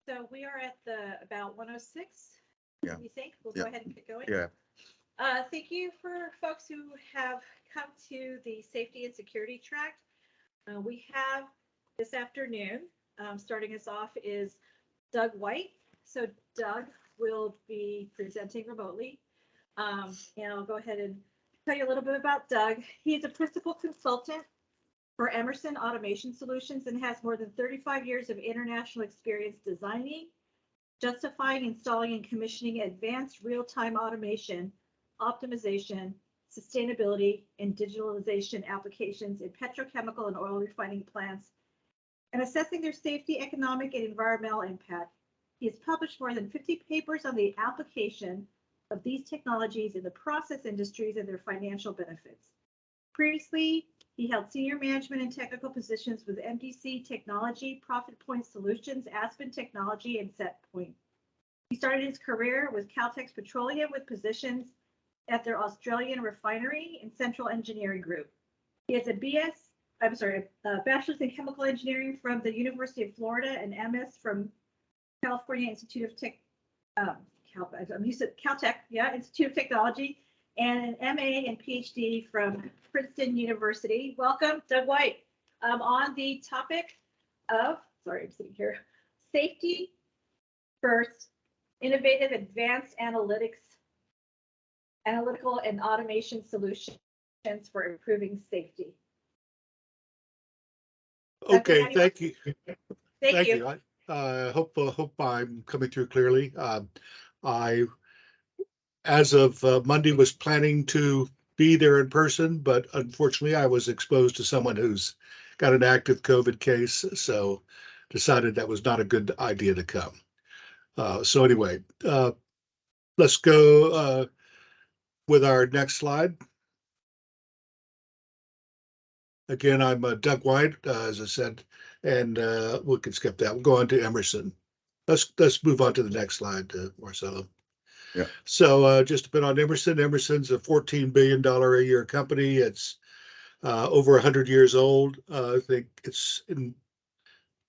So we are at about 106. Yeah. We think we'll Yeah. go ahead and get going. Yeah. Thank you for folks who have come to the safety and security track. We have this afternoon, starting us off is Doug White. So Doug will be presenting remotely. And I'll go ahead and tell you a little bit about Doug. He is a principal consultant for Emerson Automation Solutions and has more than 35 years of international experience designing, justifying, installing, and commissioning advanced real-time automation, optimization, sustainability, and digitalization applications in petrochemical and oil refining plants, and assessing their safety, economic, and environmental impact. He has published more than 50 papers on the application of these technologies in the process industries and their financial benefits. Previously, he held senior management and technical positions with MDC Technology, Profit Point Solutions, Aspen Technology, and SetPoint. He started his career with Caltex Petroleum with positions at their Australian refinery and Central Engineering Group. He has a Bachelor's in Chemical Engineering from the University of Florida and MS from California Institute of Caltech, Institute of Technology, and an MA and PhD from Princeton University. Welcome, Doug White. On the topic of, I'm sitting here, safety first, innovative advanced analytical and automation solutions for improving safety. Okay, thank you. Thank you. I hope I'm coming through clearly. I, as of Monday, was planning to be there in person, but unfortunately, I was exposed to someone who's got an active COVID case, so decided that was not a good idea to come. So anyway, let's go with our next slide. Again, I'm Doug White, as I said, and we can skip that. We'll go on to Emerson. Let's move on to the next slide, Marcelo. Yeah. So just a bit on Emerson. Emerson's a $14 billion a year company. It's over 100 years old. I think it's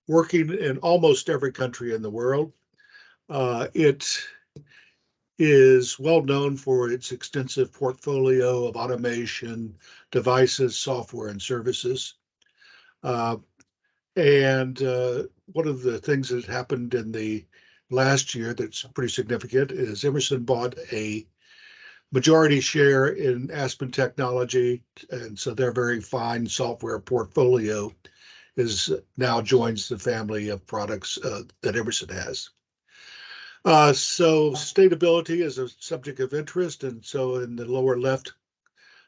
working in almost every country in the world. It is well known for its extensive portfolio of automation, devices, software, and services. And one of the things that happened in the last year that's pretty significant is Emerson bought a majority share in Aspen Technology, and so their very fine software portfolio is now joins the family of products that Emerson has. So sustainability is a subject of interest, and so in the lower left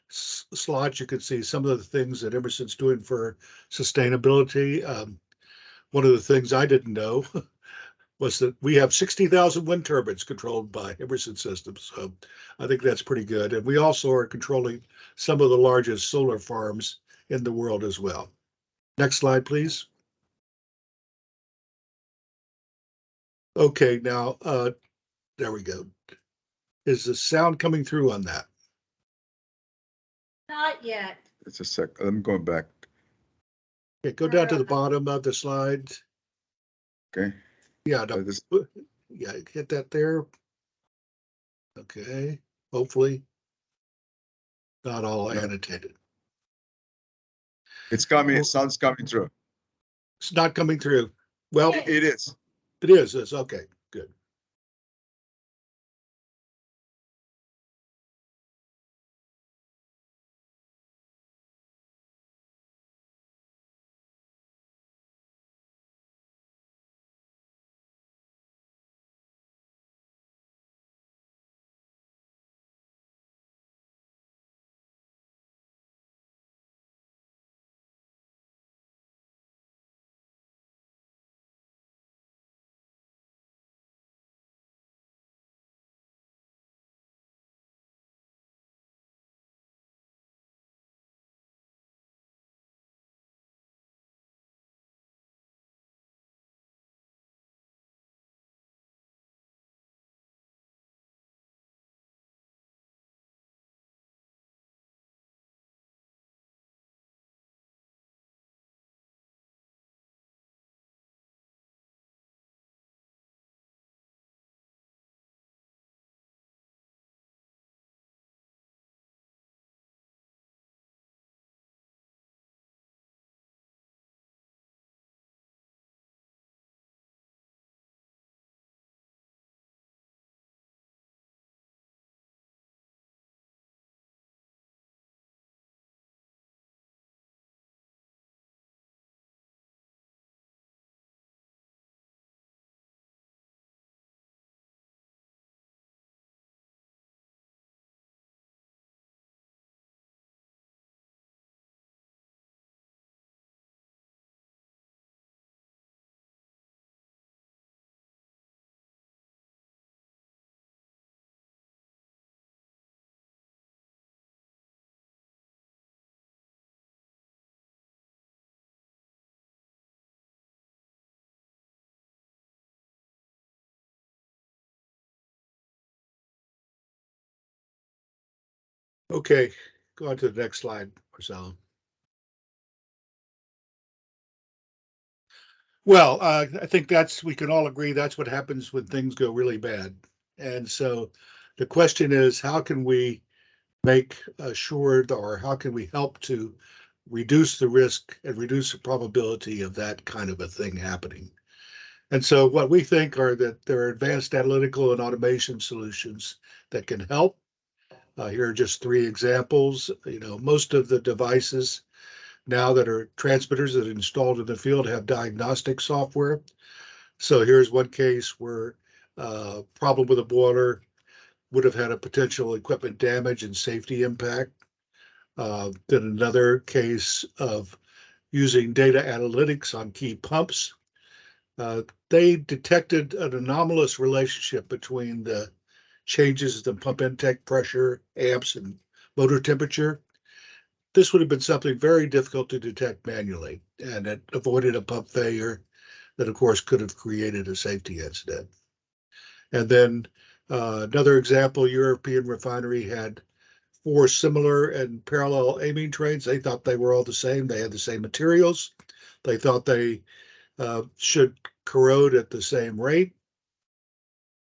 slide, you can see some of the things that Emerson's doing for sustainability. One of the things I didn't know was that we have 60,000 wind turbines controlled by Emerson Systems. So I think that's pretty good. And we also are controlling some of the largest solar farms in the world as well. Next slide, please. Okay, now, there we go. Is the sound coming through on that? Not yet. It's a sec. I'm going back. Okay, go down to the bottom of the slide. Okay. Yeah, no, yeah, hit that there. Okay, hopefully not all annotated. It's coming. It sounds coming through. It's not coming through. Well, It is. it is. It's okay. Good. Okay, go on to the next slide, Marcelo. Well, I think we can all agree that's what happens when things go really bad. And so the question is, how can we make sure, or how can we help to reduce the risk and reduce the probability of that kind of a thing happening? And so what we think are that there are advanced analytical and automation solutions that can help. Here are just three examples. Most of the devices now that are transmitters that are installed in the field have diagnostic software. So here's one case where problem with a boiler would have had a potential equipment damage and safety impact. Then another case of using data analytics on key pumps. They detected an anomalous relationship between the changes in the pump intake pressure, amps, and motor temperature. This would have been something very difficult to detect manually, and it avoided a pump failure that, of course, could have created a safety incident. And then another example, European refinery had 4 similar and parallel amine trains. They thought they were all the same. They had the same materials. They thought they should corrode at the same rate,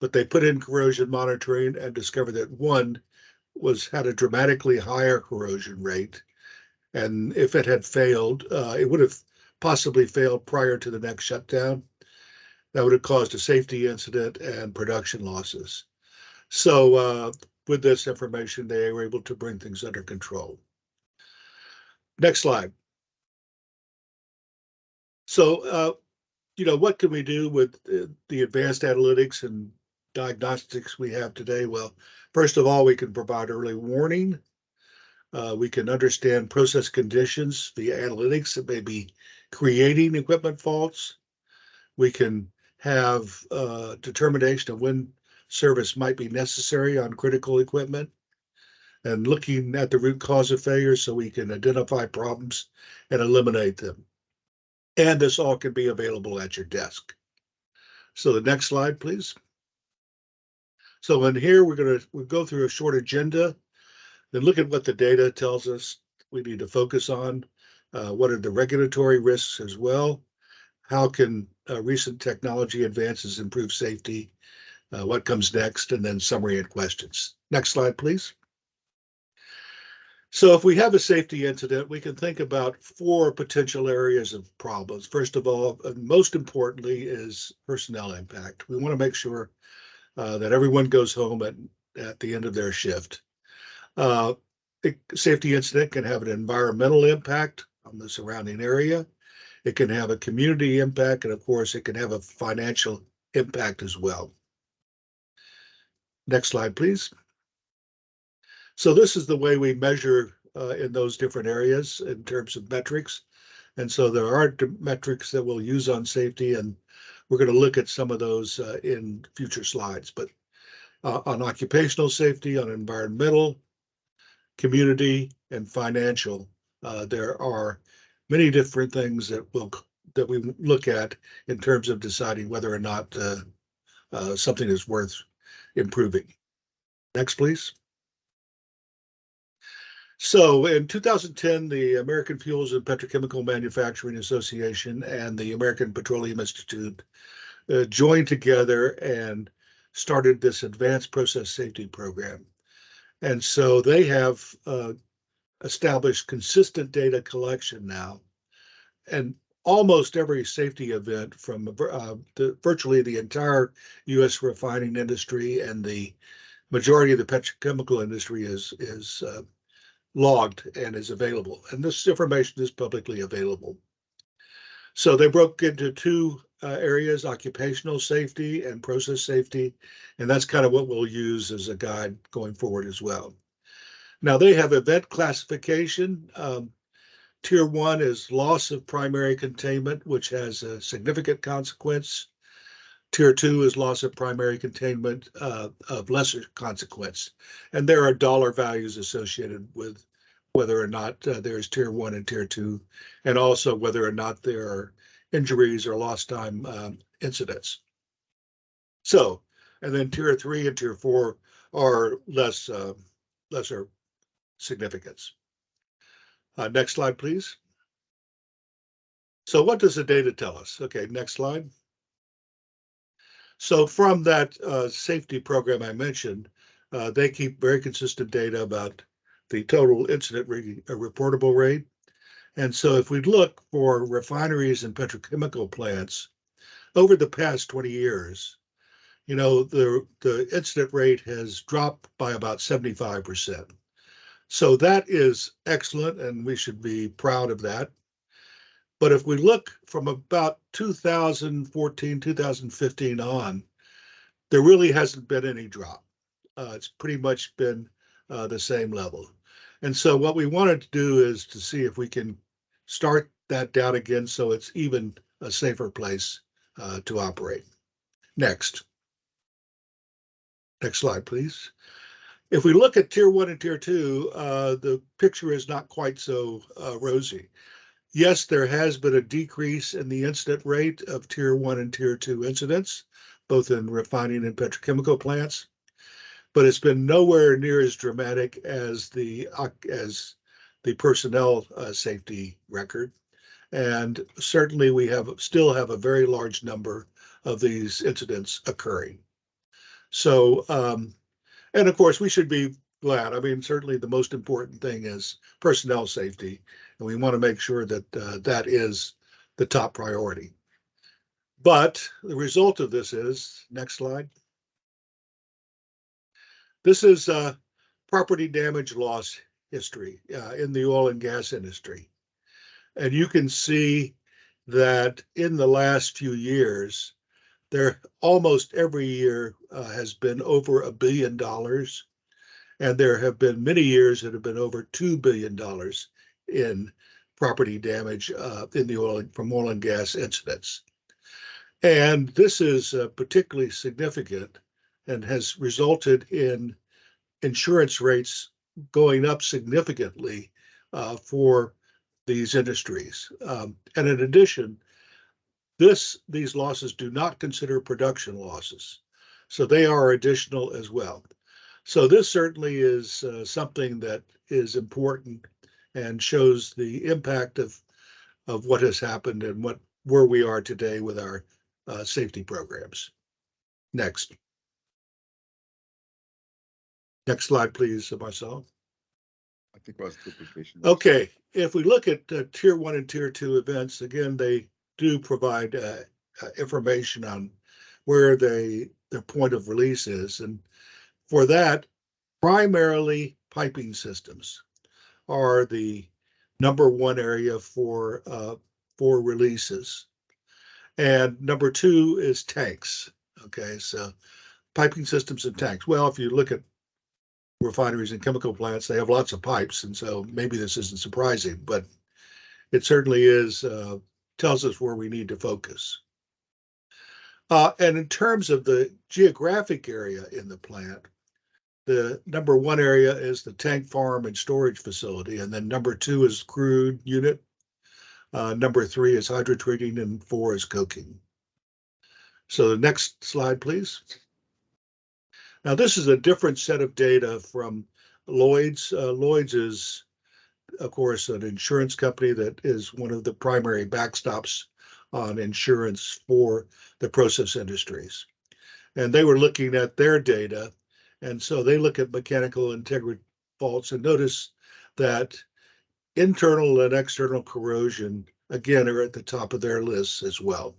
but they put in corrosion monitoring and discovered that one had a dramatically higher corrosion rate. And if it had failed, it would have possibly failed prior to the next shutdown. That would have caused a safety incident and production losses. So with this information, they were able to bring things under control. Next slide. So, what can we do with the advanced analytics and diagnostics we have today? Well, first of all, we can provide early warning. We can understand process conditions via analytics that may be creating equipment faults. We can have determination of when service might be necessary on critical equipment and looking at the root cause of failure so we can identify problems and eliminate them. And this all can be available at your desk. So the next slide, please. So in here, we'll go through a short agenda, then look at what the data tells us we need to focus on. What are the regulatory risks as well? How can recent technology advances improve safety? What comes next? And then summary and questions. Next slide, please. So if we have a safety incident, we can think about 4 potential areas of problems. First of all, and most importantly, is personnel impact. We want to make sure that everyone goes home at the end of their shift. Safety incident can have an environmental impact on the surrounding area. It can have a community impact, and of course, it can have a financial impact as well. Next slide, please. So this is the way we measure in those different areas in terms of metrics. And so there are metrics that we'll use on safety, and we're going to look at some of those in future slides. But on occupational safety, on environmental, community, and financial, there are many different things that we look at in terms of deciding whether or not something is worth improving. Next, please. So in 2010, the American Fuels and Petrochemical Manufacturing Association and the American Petroleum Institute joined together and started this advanced process safety program. And so they have established consistent data collection now. And almost every safety event from virtually the entire U.S. refining industry and the majority of the petrochemical industry is logged and is available. And this information is publicly available. So they broke into 2 areas, occupational safety and process safety. And that's kind of what we'll use as a guide going forward as well. Now they have event classification. Tier 1 is loss of primary containment, which has a significant consequence. Tier 2 is loss of primary containment of lesser consequence. And there are dollar values associated with whether or not there's Tier 1 and Tier 2, and also whether or not there are injuries or lost time incidents. So, and then Tier 3 and Tier 4 are lesser significance. Next slide, please. So what does the data tell us? Okay, next slide. So from that safety program I mentioned, they keep very consistent data about the total incident reportable rate. And so if we look for refineries and petrochemical plants, over the past 20 years, you know, the incident rate has dropped by about 75%. So that is excellent, and we should be proud of that. But if we look from about 2014, 2015 on, there really hasn't been any drop. It's pretty much been the same level. And so what we wanted to do is to see if we can start that down again so it's even a safer place to operate. Next. Next slide, please. If we look at Tier 1 and Tier 2, the picture is not quite so rosy. Yes, there has been a decrease in the incident rate of Tier 1 and Tier 2 incidents, both in refining and petrochemical plants, but it's been nowhere near as dramatic as the personnel safety record. And certainly we still have a very large number of these incidents occurring. So, and of course, we should be glad. I mean, certainly the most important thing is personnel safety, and we want to make sure that that is the top priority. But the result of this is, next slide. This is property damage loss history in the oil and gas industry. And you can see that in the last few years, there almost every year has been over $1 billion. And there have been many years that have been over $2 billion in property damage in the from oil and gas incidents. And this is particularly significant and has resulted in insurance rates going up significantly for these industries. And in addition, these losses do not consider production losses. So they are additional as well. So this certainly is something that is important and shows the impact of what has happened and where we are today with our safety programs. Next. Next slide, please, Marcel. I think it was duplication. Okay, if we look at Tier 1 and Tier 2 events, again, they do provide information on where their point of release is. And for that, primarily piping systems are the #1 area for releases. And #2 is tanks. Okay, so piping systems and tanks. Well, if you look at refineries and chemical plants, they have lots of pipes, and so maybe this isn't surprising, but it certainly is, tells us where we need to focus. And in terms of the geographic area in the plant, the #1 area is the tank farm and storage facility, and then #2 is crude unit, #3 is hydrotreating, and 4 is coking. So the next slide, please. Now, this is a different set of data from Lloyd's. Lloyd's is, of course, an insurance company that is one of the primary backstops on insurance for the process industries. And they were looking at their data. And so they look at mechanical integrity faults and notice that internal and external corrosion, again, are at the top of their lists as well,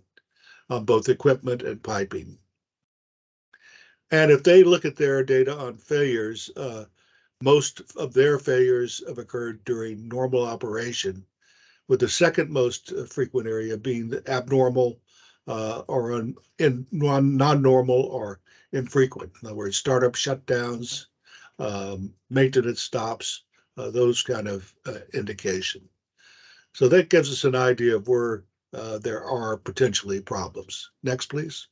on both equipment and piping. And if they look at their data on failures, most of their failures have occurred during normal operation, with the second most frequent area being the abnormal or non-normal or infrequent. In other words, startup shutdowns, maintenance stops, those kind of indication. So that gives us an idea of where there are potentially problems. Next, please.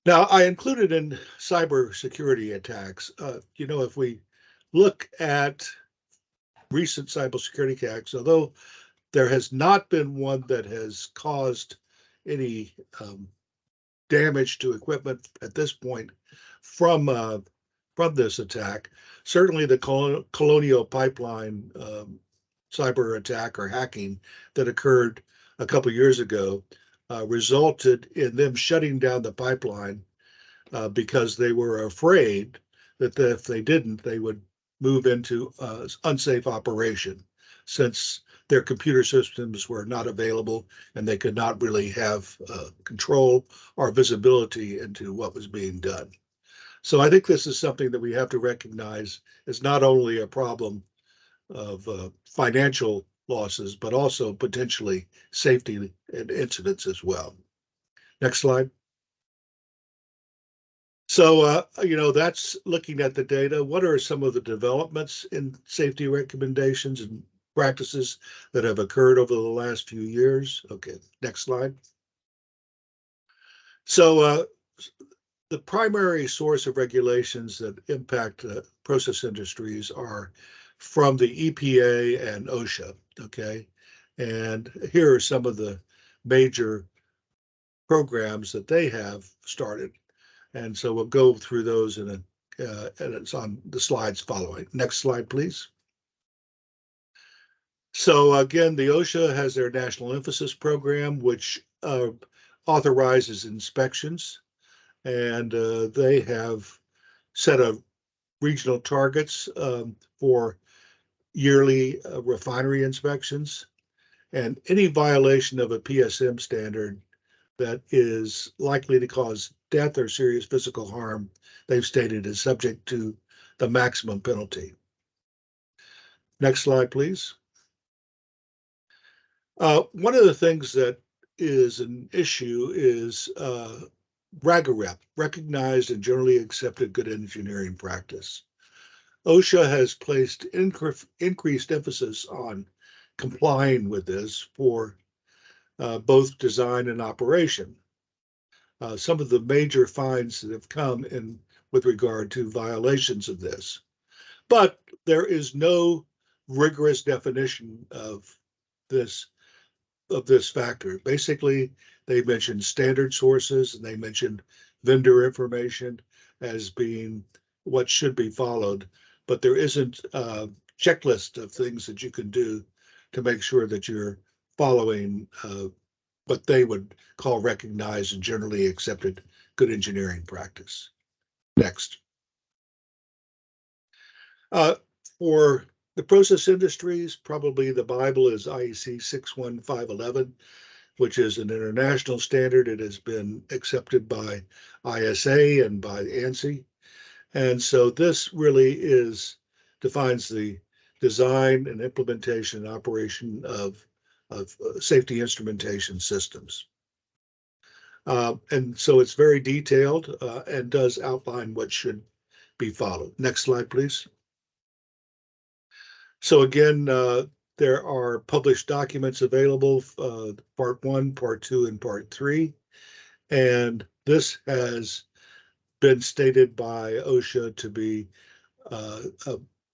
Now, I included in cybersecurity attacks, if we look at recent cybersecurity attacks, although there has not been one that has caused any damage to equipment at this point from from this attack. Certainly the Colonial Pipeline cyber attack or hacking that occurred a couple years ago resulted in them shutting down the pipeline because they were afraid that if they didn't, they would move into unsafe operation, since their computer systems were not available and they could not really have control or visibility into what was being done. So I think this is something that we have to recognize as not only a problem of financial losses, but also potentially safety and incidents as well. Next slide. So, that's looking at the data. What are some of the developments in safety recommendations and practices that have occurred over the last few years? Okay, next slide. So, the primary source of regulations that impact process industries are from the EPA and OSHA, okay? And here are some of the major programs that they have started. And so we'll go through those and it's on the slides following. Next slide, please. So again, the OSHA has their National Emphasis Program, which authorizes inspections, and they have set a regional targets for yearly refinery inspections, and any violation of a PSM standard that is likely to cause death or serious physical harm, they've stated is subject to the maximum penalty. Next slide, please. One of the things that is an issue is RAGAREP, recognized and generally accepted good engineering practice. OSHA has placed increased emphasis on complying with this for both design and operation. Some of the major fines that have come in with regard to violations of this, but there is no rigorous definition of this factor. Basically, they mentioned standard sources and they mentioned vendor information as being what should be followed, but there isn't a checklist of things that you can do to make sure that you're following what they would call recognized and generally accepted good engineering practice. Next. For the process industries, probably the Bible is IEC 61511, which is an international standard. It has been accepted by ISA and by ANSI. And so this really defines the design and implementation and operation of safety instrumentation systems. And so it's very detailed and does outline what should be followed. Next slide, please. So again, there are published documents available, part 1, part 2, and part 3. And this has been stated by OSHA to be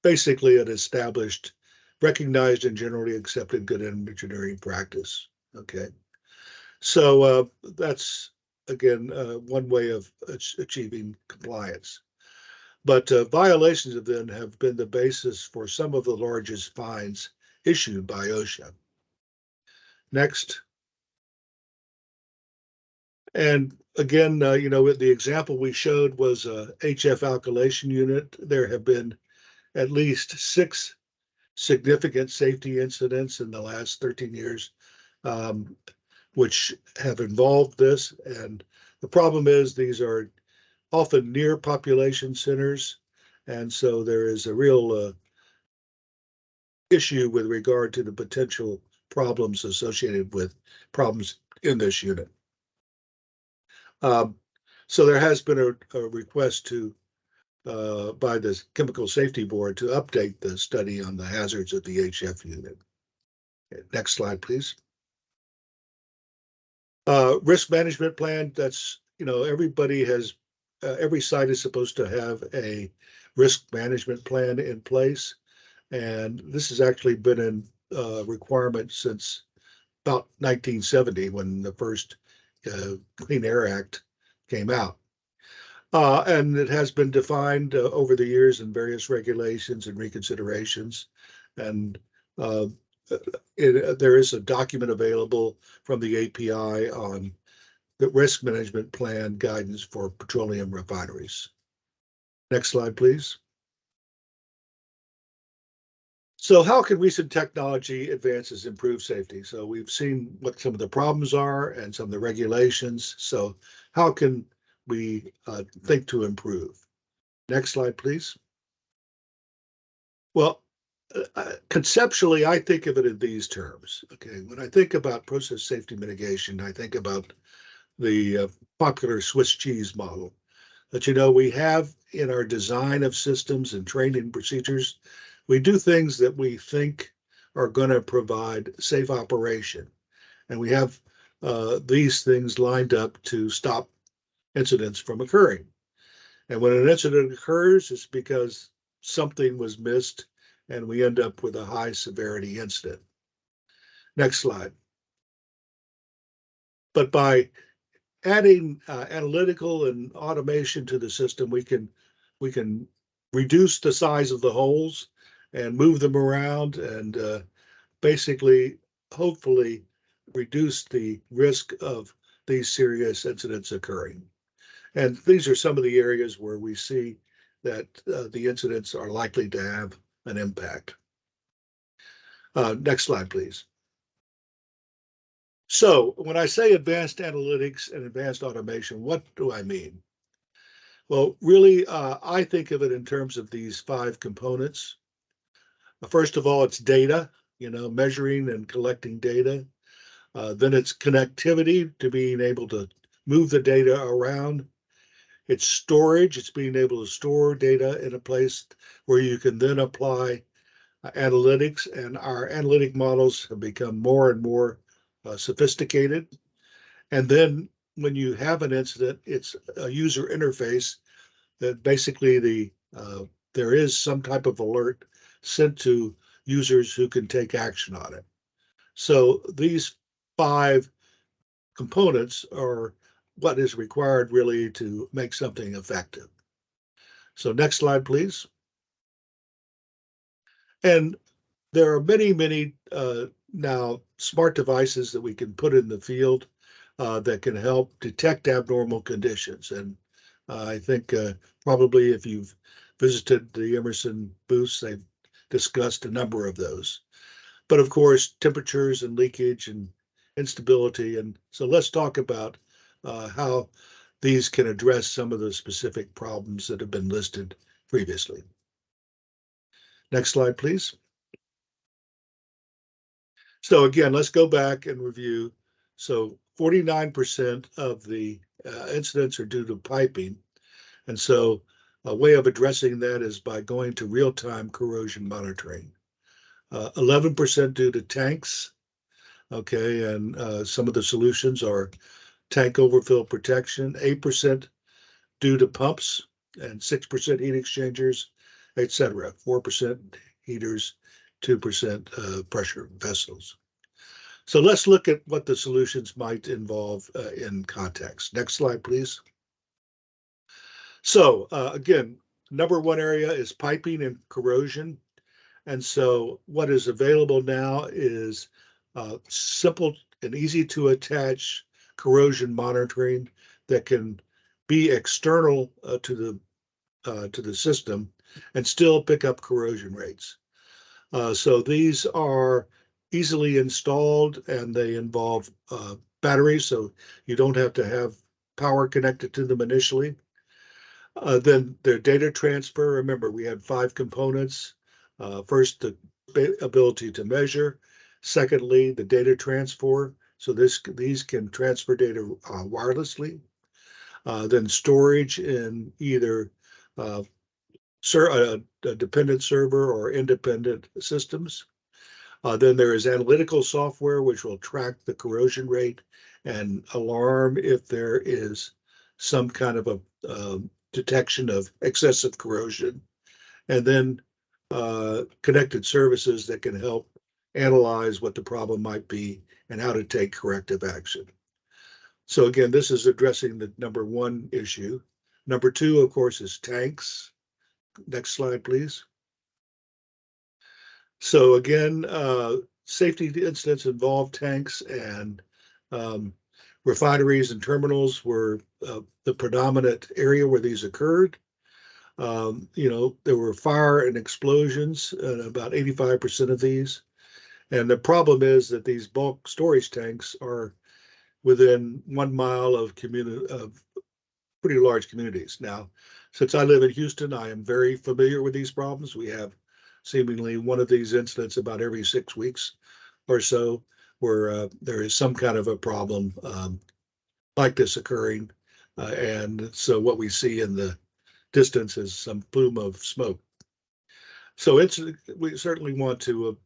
basically an established, recognized, and generally accepted good engineering practice. Okay. So that's, again, one way of achieving compliance. But violations of them have been the basis for some of the largest fines issued by OSHA. Next. And again, the example we showed was a HF alkylation unit. There have been at least 6 significant safety incidents in the last 13 years, which have involved this. And the problem is these are often near population centers. And so there is a real issue with regard to the potential problems associated with problems in this unit. So there has been a request by the Chemical Safety Board to update the study on the hazards of the HF unit. Next slide, please. Risk management plan, that's, everybody has, every site is supposed to have a risk management plan in place. And this has actually been in requirement since about 1970 when the first Clean Air Act came out. And it has been defined over the years in various regulations and reconsiderations. And there is a document available from the API on the risk management plan guidance for petroleum refineries. Next slide, please. So how can recent technology advances improve safety? So we've seen what some of the problems are and some of the regulations. So how can we think to improve? Next slide, please. Well, conceptually, I think of it in these terms. Okay, when I think about process safety mitigation, I think about the popular Swiss cheese model that, we have in our design of systems and training procedures. We do things that we think are going to provide safe operation. And we have these things lined up to stop incidents from occurring. And when an incident occurs, it's because something was missed and we end up with a high severity incident. Next slide. But by adding analytical and automation to the system, we can reduce the size of the holes and move them around and basically, hopefully, reduce the risk of these serious incidents occurring. And these are some of the areas where we see that the incidents are likely to have an impact. Next slide, please. So when I say advanced analytics and advanced automation, what do I mean? Well, really, I think of it in terms of these 5 components. First of all, it's data, measuring and collecting data. Then it's connectivity, to being able to move the data around. It's storage. It's being able to store data in a place where you can then apply analytics. And our analytic models have become more and more sophisticated. And then when you have an incident, it's a user interface that basically there is some type of alert sent to users who can take action on it. So these 5 components are what is required really to make something effective. So next slide, please. And there are many now smart devices that we can put in the field that can help detect abnormal conditions. And I think probably if you've visited the Emerson booths, they've discussed a number of those. But of course, temperatures and leakage and instability. And so let's talk about how these can address some of the specific problems that have been listed previously. Next slide, please. So again, let's go back and review. So 49% of the incidents are due to piping. And so a way of addressing that is by going to real-time corrosion monitoring. 11% due to tanks. Okay, and some of the solutions are tank overfill protection, 8% due to pumps, and 6% heat exchangers, etc. 4% heaters, 2% pressure vessels. So let's look at what the solutions might involve in context. Next slide, please. So again, number 1 area is piping and corrosion. And so what is available now is simple and easy to attach corrosion monitoring that can be external to the system and still pick up corrosion rates. So these are easily installed and they involve batteries, so you don't have to have power connected to them initially. Then their data transfer, remember we had 5 components. First, the ability to measure. Secondly, the data transfer. So these can transfer data wirelessly. Then storage in either a dependent server or independent systems. Then there is analytical software, which will track the corrosion rate and alarm if there is some kind of a detection of excessive corrosion. And then connected services that can help analyze what the problem might be and how to take corrective action. So again, this is addressing the number 1 issue. Number two, of course, is tanks. Next slide, please. So again, safety incidents involve tanks, and refineries and terminals were the predominant area where these occurred. There were fire and explosions in about 85% of these. And the problem is that these bulk storage tanks are within 1 mile of pretty large communities. Now, since I live in Houston, I am very familiar with these problems. We have seemingly one of these incidents about every 6 weeks or so, where there is some kind of a problem like this occurring. And so what we see in the distance is some plume of smoke. So we certainly want to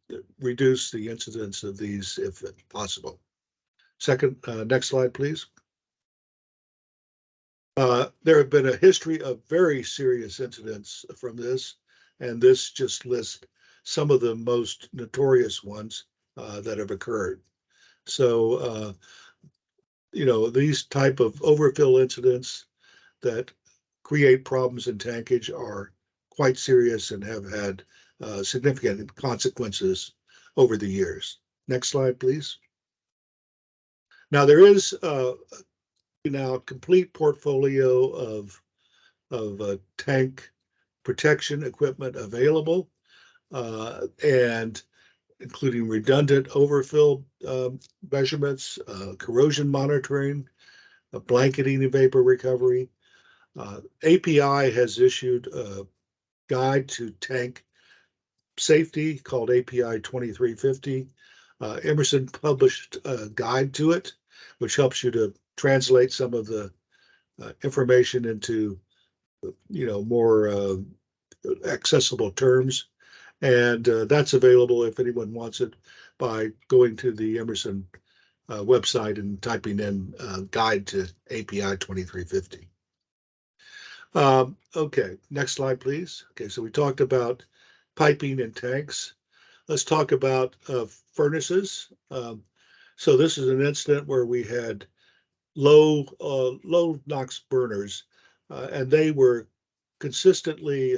reduce the incidence of these if possible. Next slide, please. There have been a history of very serious incidents from this, and this just lists some of the most notorious ones that have occurred. So, these type of overfill incidents that create problems in tankage are quite serious and have had significant consequences over the years. Next slide, please. Now, there is now a complete portfolio of tank protection equipment available, and including redundant overfill measurements, corrosion monitoring, blanketing and vapor recovery. API has issued a guide to tank safety called API 2350. Emerson published a guide to it, which helps you to translate some of the information into more accessible terms. And that's available if anyone wants it by going to the Emerson website and typing in guide to API 2350. Okay, next slide, please. Okay, so we talked about piping and tanks. Let's talk about furnaces. So this is an incident where we had low NOx burners, and they were consistently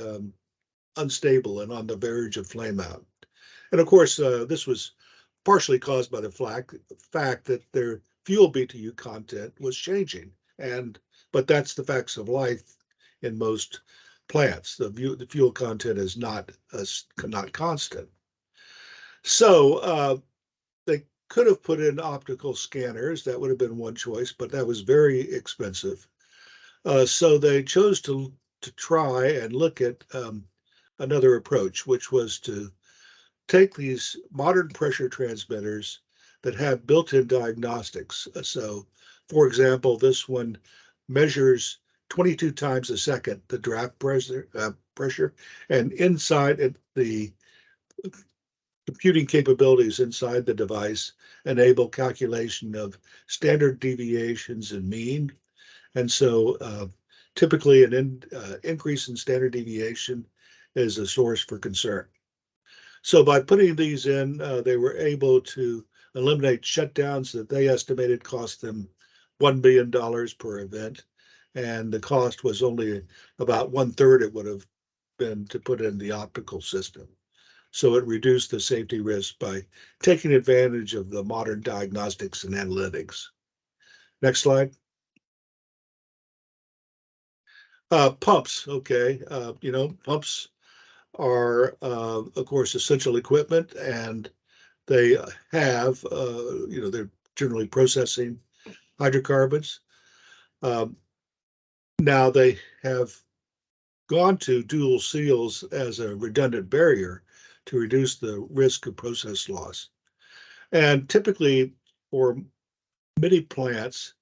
unstable and on the verge of flame out. And of course, this was partially caused by the fact that their fuel BTU content was changing. But that's the facts of life in most plants. The fuel content is not constant. So they could have put in optical scanners. That would have been one choice, but that was very expensive. So they chose to try and look at another approach, which was to take these modern pressure transmitters that have built-in diagnostics. So, for example, this one measures 22 times a second the draft pressure, and inside the computing capabilities inside the device enable calculation of standard deviations and mean. And so typically an increase in standard deviation is a source for concern. So by putting these in, they were able to eliminate shutdowns that they estimated cost them $1 billion per event. And the cost was only about 1/3 it would have been to put in the optical system. So it reduced the safety risk by taking advantage of the modern diagnostics and analytics. Next slide. Pumps, okay. Pumps are, of course, essential equipment, and they have, they're generally processing hydrocarbons. Now they have gone to dual seals as a redundant barrier to reduce the risk of process loss. And typically, for many plants,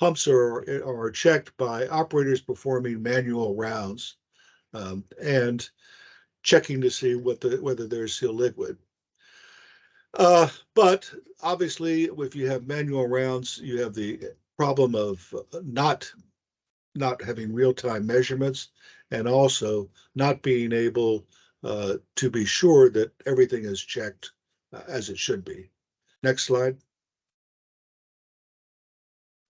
pumps are checked by operators performing manual rounds and checking to see whether there's still liquid. But obviously, if you have manual rounds, you have the problem of not having real-time measurements, and also not being able to be sure that everything is checked as it should be. Next slide.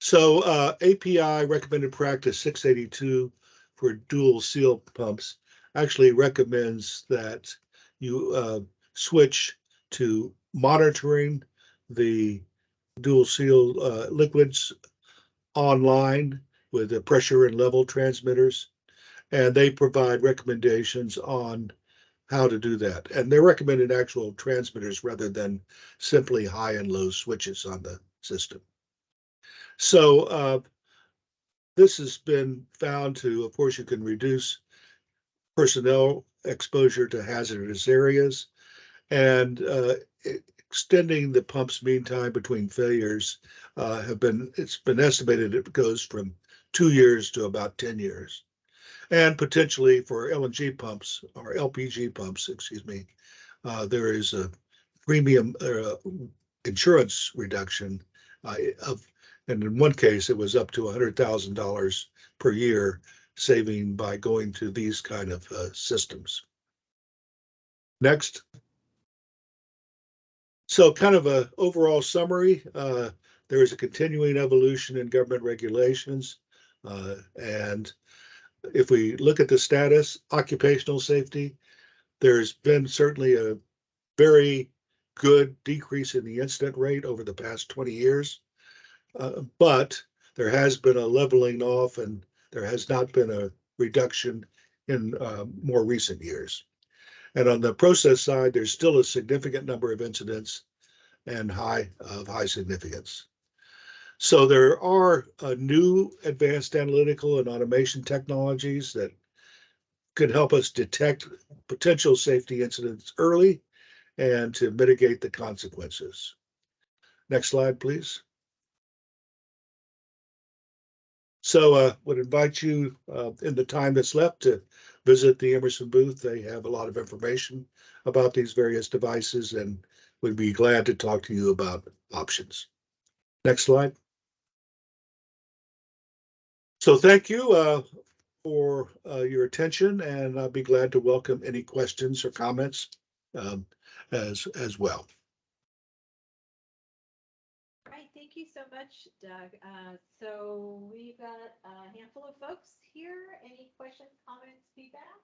So API recommended practice 682 for dual seal pumps actually recommends that you switch to monitoring the dual seal liquids online with the pressure and level transmitters, and they provide recommendations on how to do that. And they're recommended actual transmitters rather than simply high and low switches on the system. So this has been found to, of course, you can reduce personnel exposure to hazardous areas, and extending the pump's mean time between failures it's been estimated it goes from 2 years to about 10 years. And potentially for LNG pumps or LPG pumps, excuse me, there is a premium insurance reduction and in one case it was up to $100,000 per year saving by going to these kind of systems. Next. So kind of a overall summary, there is a continuing evolution in government regulations. And if we look at the status, occupational safety, there's been certainly a very good decrease in the incident rate over the past 20 years. But there has been a leveling off and there has not been a reduction in more recent years. And on the process side, there's still a significant number of incidents and high significance. So there are new advanced analytical and automation technologies that could help us detect potential safety incidents early and to mitigate the consequences. Next slide, please. So would invite you in the time that's left to visit the Emerson booth. They have a lot of information about these various devices and would be glad to talk to you about options. Next slide. So thank you for your attention, and I'll be glad to welcome any questions or comments as well. All right, thank you so much, Doug. So we've got a handful of folks here. Any questions, comments, feedback?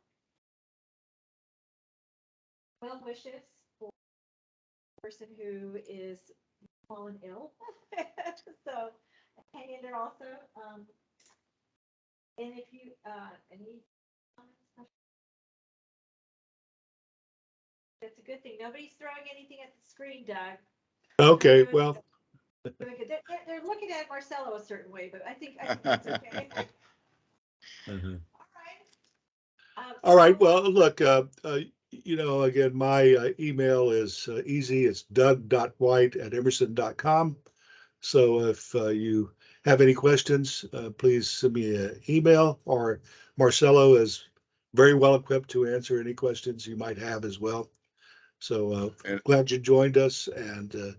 Well wishes for the person who is fallen ill. So hang in there also. And if you any comments, that's a good thing. Nobody's throwing anything at the screen, Doug. Okay, well. They're looking at Marcelo a certain way, but I think that's okay. All right. Well, look, again, my email is easy. It's doug.white@emerson.com. So if you have any questions, please send me an email, or Marcelo is very well equipped to answer any questions you might have as well. So glad you joined us, and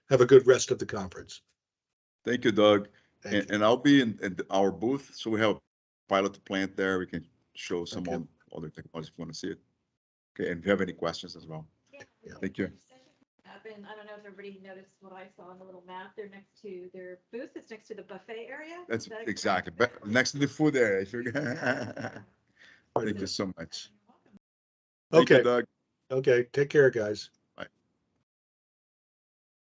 have a good rest of the conference. Thank you, Doug. Thank you. And I'll be in our booth. So we have a pilot plant there. We can show some other technology if you want to see it. Okay, and if you have any questions as well. Yeah. Thank you. And I don't know if everybody noticed what I saw on the little map. They're next to their booth. It's next to the buffet area. That's exactly next to the food area. Thank you so much. Okay. Thank you, Doug. Okay. Take care, guys.